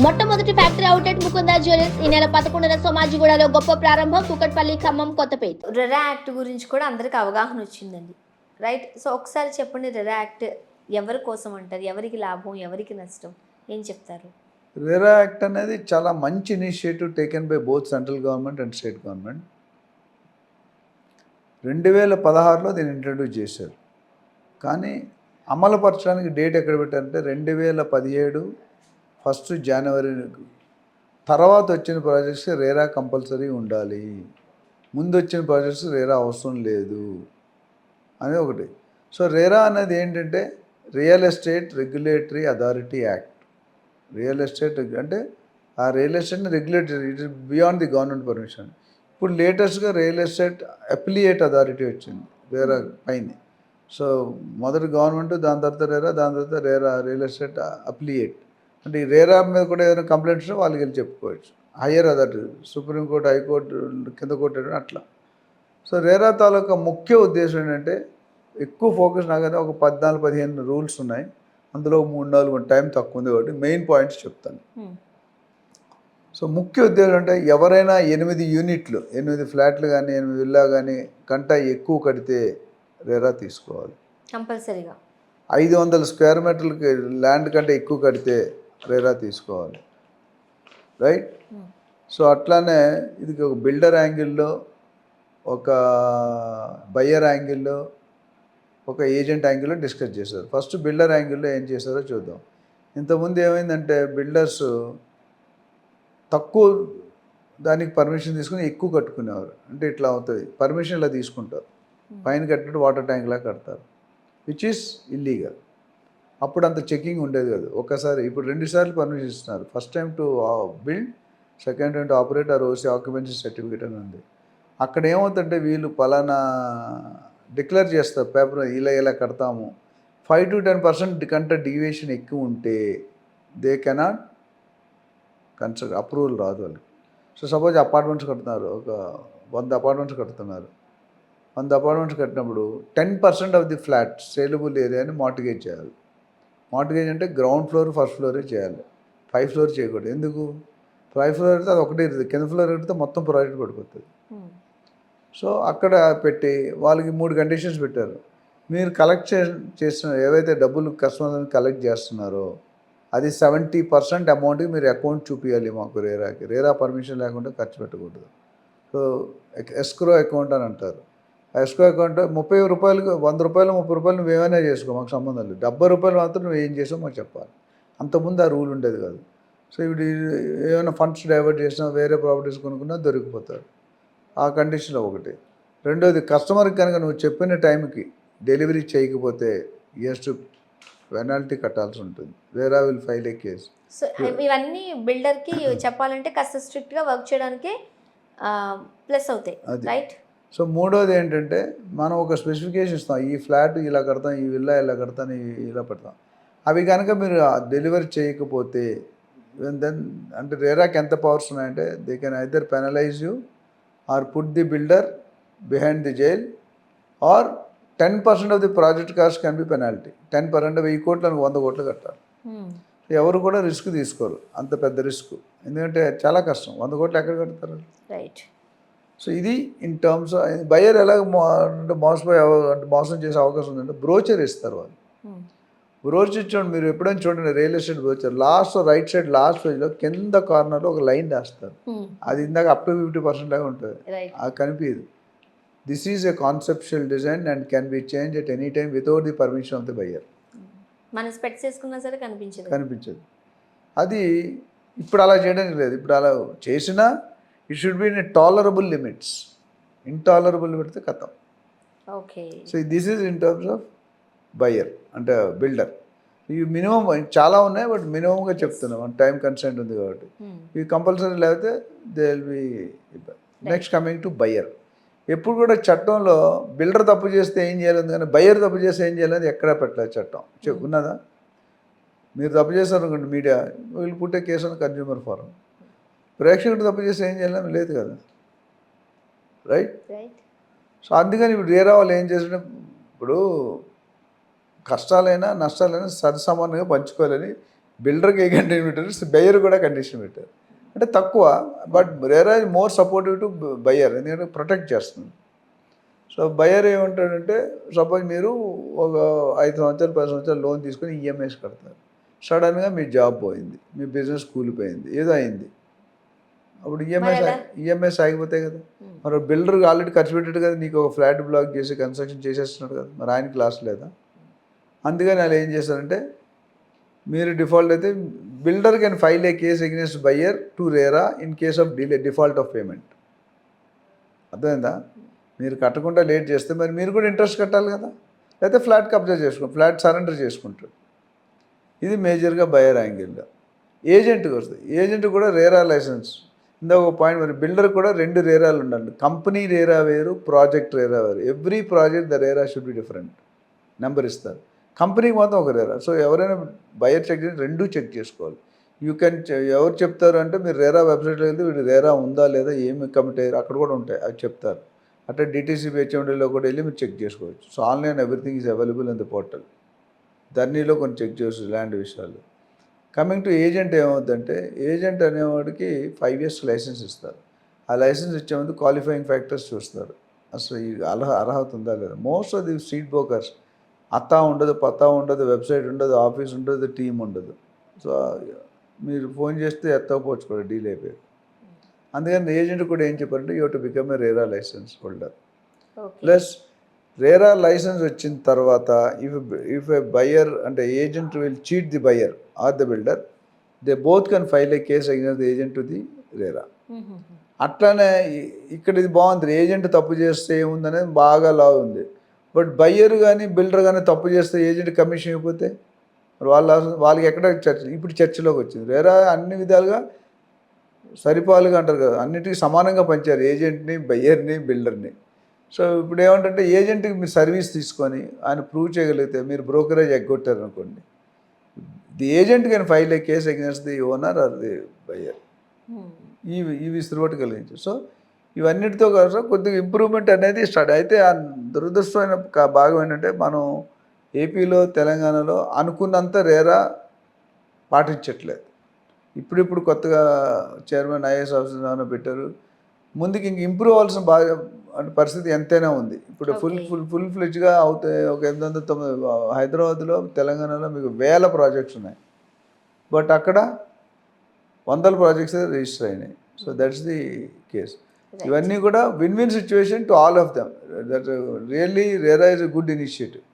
మొట్టమొదటి factory outlet Mukunda jewellers ఈ నెల 11న సోమాజిగూడలో గొప్ప ప్రారంభం. కూకట్పల్లి, ఖమ్మం, కొత్తపేట. రెరా యాక్ట్ గురించి కూడా అందరికి అవగాహన వచ్చిందండి, రైట్? సో ఒకసారి చెప్పండి, రెరా యాక్ట్ ఎవరి కోసం అంటారు, ఎవరికి లాభం, ఎవరికి నష్టం, ఏం చెప్తారు? రెరా యాక్ట్ అనేది చాలా మంచి initiative taken by both central government and state government. 2016లో దీన్ని ఇంట్రడ్యూస్ చేశారు, కానీ అమలుపరచడానికి డేట్ ఎక్కడ పెట్టారంటే 2017 1 జనవరి. తర్వాత వచ్చిన ప్రాజెక్ట్స్ రేరా కంపల్సరీ ఉండాలి, ముందు వచ్చిన ప్రాజెక్ట్స్ రేరా అవసరం లేదు అని ఒకటి. సో రేరా అనేది ఏంటంటే real estate regulatory authority act. Real estate అంటే ఆ రియల్ ఎస్టేట్ని regulatory, it is beyond the government permission. ఇప్పుడు లేటెస్ట్గా రియల్ ఎస్టేట్ అప్లియేట్ అథారిటీ వచ్చింది రేరా పైన. సో మొదటి గవర్నమెంట్, దాని తర్వాత రేరా, దాని తర్వాత రేరా రియల్ ఎస్టేట్ అప్లియేట్. అంటే ఈ రేరా మీద కూడా ఏదైనా కంప్లైంట్స్ ఉంటే వాళ్ళకి వెళ్ళి చెప్పుకోవచ్చు. హయ్యర్ అథారిటీ, సుప్రీంకోర్టు, హైకోర్టు, కింద కోర్టు అట్లా. సో రేరా తాలూకా ముఖ్య ఉద్దేశం ఏంటంటే ఎక్కువ ఫోకస్ నాకైతే ఒక 14-15 రూల్స్ ఉన్నాయి, అందులో 3-4 టైం తక్కువ ఉంది కాబట్టి మెయిన్ పాయింట్స్ చెప్తాను. సో ముఖ్య ఉద్దేశం అంటే ఎవరైనా 8 యూనిట్లు, 8 ఫ్లాట్లు కానీ 8 విల్లా కానీ కంటే ఎక్కువ కడితే రేరా తీసుకోవాలి కంపల్సరీగా. 500 స్క్వేర్ మీటర్లకి ల్యాండ్ కంటే ఎక్కువ కడితే రేరా తీసుకోవాలి, రైట్? సో అట్లానే ఇది ఒక బిల్డర్ యాంగిల్లో, ఒక బయ్యర్ యాంగిల్లో, ఒక ఏజెంట్ యాంగిల్లో డిస్కస్ చేశారు. ఫస్ట్ బిల్డర్ యాంగిల్లో ఏం చేశారో చూద్దాం. ఇంతకుముందు ఏమైందంటే బిల్డర్స్ తక్కువ దానికి పర్మిషన్ తీసుకుని ఎక్కువ కట్టుకునేవారు. అంటే ఇట్లా అవుతుంది, పర్మిషన్ ఇలా తీసుకుంటారు, పైన కట్టినట్టు వాటర్ ట్యాంక్లా కడతారు, విచ్ ఈస్ ఇల్లీగల్. అప్పుడు అంత చెకింగ్ ఉండేది కాదు. ఒకసారి ఇప్పుడు 2 సార్లు పర్మిషన్ ఇస్తున్నారు. First time to build, second time to operate or OC occupancy certificate అని ఉంది. అక్కడ ఏమవుతుందంటే వీళ్ళు పలానా డిక్లేర్ చేస్తారు పేపర్, ఇలా కడతాము. 5 to 10% కంటే డీవియేషన్ ఎక్కువ ఉంటే దే కెనాట్ కన్స్ట్రక్ట్, అప్రూవల్ రాదు వాళ్ళకి. సో సపోజ్ అపార్ట్మెంట్స్ కడుతున్నారు, ఒక 100 అపార్ట్మెంట్స్ కడుతున్నారు. 100 అపార్ట్మెంట్స్ కట్టినప్పుడు 10% ఆఫ్ ది ఫ్లాట్ సేలబుల్ ఏరియాని మార్టిగేజ్ చేయాలి. మార్టిగేజ్ అంటే గ్రౌండ్ ఫ్లోర్, ఫస్ట్ ఫ్లోరే చేయాలి, 5th ఫ్లోర్ చేయకూడదు. ఎందుకు? 5th ఫ్లోర్ అయితే అది ఒకటే ఇస్తుంది, కింద ఫ్లోర్ పెడితే మొత్తం ప్రాజెక్ట్ పడిపోతుంది. సో అక్కడ పెట్టి వాళ్ళకి 3 కండిషన్స్ పెట్టారు. మీరు కలెక్ట్ చేసిన ఏవైతే డబ్బులు కస్టమర్ కలెక్ట్ చేస్తున్నారో అది 70% అమౌంట్కి మీరు అకౌంట్ చూపించాలి మాకు రేరాకి. రేరా పర్మిషన్ లేకుండా ఖర్చు పెట్టకూడదు. సో ఎస్క్రో అకౌంట్ అని అంటారు. ఆ ఎస్క్రో అకౌంట్ 30 రూపాయలు, 100 రూపాయలు, 30 రూపాయలు నువ్వు ఏమైనా చేసుకో, మాకు సంబంధం లేదు. 70 రూపాయలు మాత్రం నువ్వు ఏం చేసావు మాకు చెప్పాలి. అంతకుముందు ఆ రూల్ ఉండేది కాదు. సో ఇప్పుడు ఏమైనా ఫండ్స్ డైవర్ట్ చేసినా, వేరే ప్రాపర్టీస్ కొనుక్కున్నా దొరికిపోతారు. ఆ కండిషన్లో ఒకటి. రెండోది, కస్టమర్కి కనుక నువ్వు చెప్పిన టైంకి డెలివరీ చేయకపోతే టు పెనాల్టీ కట్టాల్సి ఉంటుంది. RERA will file A case. So ఇవన్నీ బిల్డర్కి చెప్పాలంటే కాస్త స్ట్రిక్ట్గా వర్క్ చేయడానికి ప్లస్ అవుతాయి, రైట్? సో మూడోది ఏంటంటే మనం ఒక స్పెసిఫికేషన్ ఇస్తాం, ఈ ఫ్లాట్ ఇలా కడతాం, ఈ విల్లా ఇలా కడతాను, ఇలా పెడతాం. అవి కనుక మీరు డెలివరీ చేయకపోతే దెన్ అంటే రేరాకి ఎంత పవర్స్ ఉన్నాయంటే they can either penalize you or put the builder behind the jail or 10% of the project cost can be penalty. 10% 1000 కోట్లు 100 కోట్లు కట్టాలి. ఎవరు కూడా రిస్క్ తీసుకోరు, అంత పెద్ద రిస్క్. ఎందుకంటే చాలా కష్టం, 100 కోట్లు ఎక్కడ కడతారు, రైట్? సో ఇది ఇన్ టర్మ్స్ బయర్ ఎలాగ మోసం చేసే అవకాశం ఉందంటే బ్రోచర్ ఇస్తారు వాళ్ళు. బ్రోచర్ చూడండి, మీరు ఎప్పుడైనా చూడండి real estate brochure last right side last పేజ్లో కింద కార్నర్లో ఒక లైన్ వేస్తారు. అది ఇందాక అప్ టు 50% లాగా ఉంటుంది, అది కనిపించదు. This is a conceptual design and can be change at any time without the permission of the buyer. మన స్పెక్స్ వేసుకున్నా సరే కనిపించదు. అది ఇప్పుడు అలా చేయడానికి లేదు. ఇప్పుడు అలా చేసినా it should be in tolerable limits. Intolerable పెడితే కథం. Okay. So this is in terms of buyer అంటే బిల్డర్. ఇవి మినిమం చాలా ఉన్నాయి, బట్ మినిమంగా చెప్తున్నాం, టైం కన్సెంట్ ఉంది కాబట్టి. ఇవి కంపల్సరీ లేకపోతే they will be. Next coming to buyer. ఎప్పుడు కూడా చట్టంలో బిల్డర్ తప్పు చేస్తే ఏం చేయాలి కానీ బయ్యర్ తప్పు చేస్తే ఏం చేయాలని ఎక్కడా పెట్టలేదు చట్టం. ఉన్నదా? మీరు తప్పు చేస్తారు అనుకోండి, మీడియా వీళ్ళు పుట్టే కేసు అని కన్జ్యూమర్ ఫోరం. ప్రేక్షకుడు తప్పు చేస్తే ఏం చేయాలని లేదు కదా, రైట్? సో అందుకని ఇప్పుడు రేరా వాళ్ళు ఏం చేసిన, ఇప్పుడు కష్టాలైనా నష్టాలైనా సరిసమానంగా పంచుకోవాలని బిల్డర్కి ఏ కండిషన్ పెట్టారు, బయ్యర్ కూడా కండిషన్ పెట్టారు. అంటే తక్కువ, but RERA is more supportive to buyer, ఎందుకంటే ప్రొటెక్ట్ చేస్తుంది. సో బయ్యర్ ఏమంటాడంటే, సపోజ్ మీరు ఒక 5 సంవత్సరాలు 10 సంవత్సరాలు లోన్ తీసుకొని ఈఎంఐస్ కడతారు. సడన్గా మీ జాబ్ పోయింది, మీ బిజినెస్ కూలిపోయింది, ఏదో అయింది. అప్పుడు ఈఎంఐస్ ఆగిపోతాయి కదా. మరి బిల్డర్ ఆల్రెడీ ఖర్చు పెట్టాడు కదా, నీకు ఒక ఫ్లాట్ బ్లాక్ చేసి కన్స్ట్రక్షన్ చేసేస్తున్నాడు కదా, మరి ఆయనకి లాస్ లేదా? అందుకని వాళ్ళు ఏం చేస్తారంటే, మీరు డిఫాల్ట్ అయితే builder can file a case against buyer to RERA in case of default of payment. అర్థమైందా? మీరు కట్టకుండా లేట్ చేస్తే మరి మీరు కూడా ఇంట్రెస్ట్ కట్టాలి కదా, లేకపోతే ఫ్లాట్ కబ్జా ఫ్లాట్ సరెండర్ చేసుకుంటారు. ఇది మేజర్గా బయ్యర్ యాంగిల్లో. ఏజెంట్కి వస్తుంది, ఏజెంట్ కూడా రేరా లైసెన్స్. ఇందాక ఒక పాయింట్, మరి బిల్డర్ కూడా 2 రేరాలు ఉండాలి. కంపెనీ రేరా వేరు, ప్రాజెక్ట్ రేరా వేరు. Every project the RERA should be different. Number ఇస్తారు, కంపెనీకి మాత్రం ఒక రేరా. సో ఎవరైనా బయ్యర్ చెక్ చేసి 2 చెక్ చేసుకోవాలి. యూ కెన్ ఎవరు చెప్తారు అంటే, మీరు రేరా వెబ్సైట్లో వెళ్తే వీడు రేరా ఉందా లేదా, ఏమి కమిట్ అయ్యారు అక్కడ కూడా ఉంటాయి, అవి చెప్తారు. అట్లా డిటీసీ హెచ్ఎండీలో కూడా వెళ్ళి మీరు చెక్ చేసుకోవచ్చు. So online everything is available in the portal. ధర్నీలో కొన్ని చెక్ చేసుకోవచ్చు ల్యాండ్ విషయాలు. కమింగ్ టు ఏజెంట్ ఏమవుతుందంటే, ఏజెంట్ అనేవాడికి 5 years లైసెన్స్ ఇస్తారు. ఆ లైసెన్స్ ఇచ్చే ముందు క్వాలిఫైయింగ్ ఫ్యాక్టర్స్ చూస్తారు, అసలు ఈ అర్హత ఉందా లేదా. Most of the street brokers అత్తా ఉండదు, పత్తా ఉండదు, వెబ్సైట్ ఉండదు, ఆఫీస్ ఉండదు, టీం ఉండదు. సో మీరు ఫోన్ చేస్తే ఎత్తకపోవచ్చు కూడా, డీల్ అయిపోయారు. అందుకని ఏజెంట్ కూడా ఏం చెప్పారంటే, you to become a RERA license holder. Plus RERA license వచ్చిన తర్వాత ఇఫ్ ఎ బయ్యర్ అంటే agent will cheat the buyer or the builder, they both can file a case against the agent to the RERA. అట్లానే ఇక్కడ ఇది బాగుంది, agent తప్పు చేస్తే ఏముందనేది బాగా లా ఉంది. బట్ బయ్యర్ కానీ బిల్డర్ కానీ తప్పు చేస్తే ఏజెంట్ కమిషన్ ఇవ్వకపోతే మరి వాళ్ళకి ఎక్కడ ఇప్పుడు చర్చలోకి వచ్చింది. రేరా అన్ని విధాలుగా సరిపాలుగా అంటారు కదా, అన్నిటికీ సమానంగా పంచారు, ఏజెంట్ని, బయ్యర్ని, బిల్డర్ని. సో ఇప్పుడు ఏమంటే, ఏజెంట్కి మీరు సర్వీస్ తీసుకొని ఆయన ప్రూవ్ చేయగలిగితే మీరు బ్రోకరేజ్ ఎగ్గొట్టారు అనుకోండి, the agent can file a case against the owner are the buyer. ఈ విసురుబాటు కలిగించు. సో ఇవన్నిటితో కలిసి కొద్దిగా ఇంప్రూవ్మెంట్ అనేది స్టార్ట్ అయితే. ఆ దురదృష్టమైన భాగం ఏంటంటే, మనం ఏపీలో తెలంగాణలో అనుకున్నంత రేరా పాటించట్లేదు. ఇప్పుడు కొత్తగా చైర్మన్ ఐఏఎస్ ఆఫీసర్ పెట్టారు, ముందుకి ఇంక ఇంప్రూవ్ అవ్వాల్సిన బాగా అంటే పరిస్థితి ఎంతైనా ఉంది. ఇప్పుడు ఫుల్ ఫ్లెడ్జ్గా అవుతాయి. ఒక 809 హైదరాబాద్లో, తెలంగాణలో మీకు 1000 ప్రాజెక్ట్స్ ఉన్నాయి, బట్ అక్కడ 100 ప్రాజెక్ట్స్ రిజిస్టర్ అయినాయి. So that's the case. ఇవన్నీ కూడా win win situation to all of them. That really RERA is a good initiative.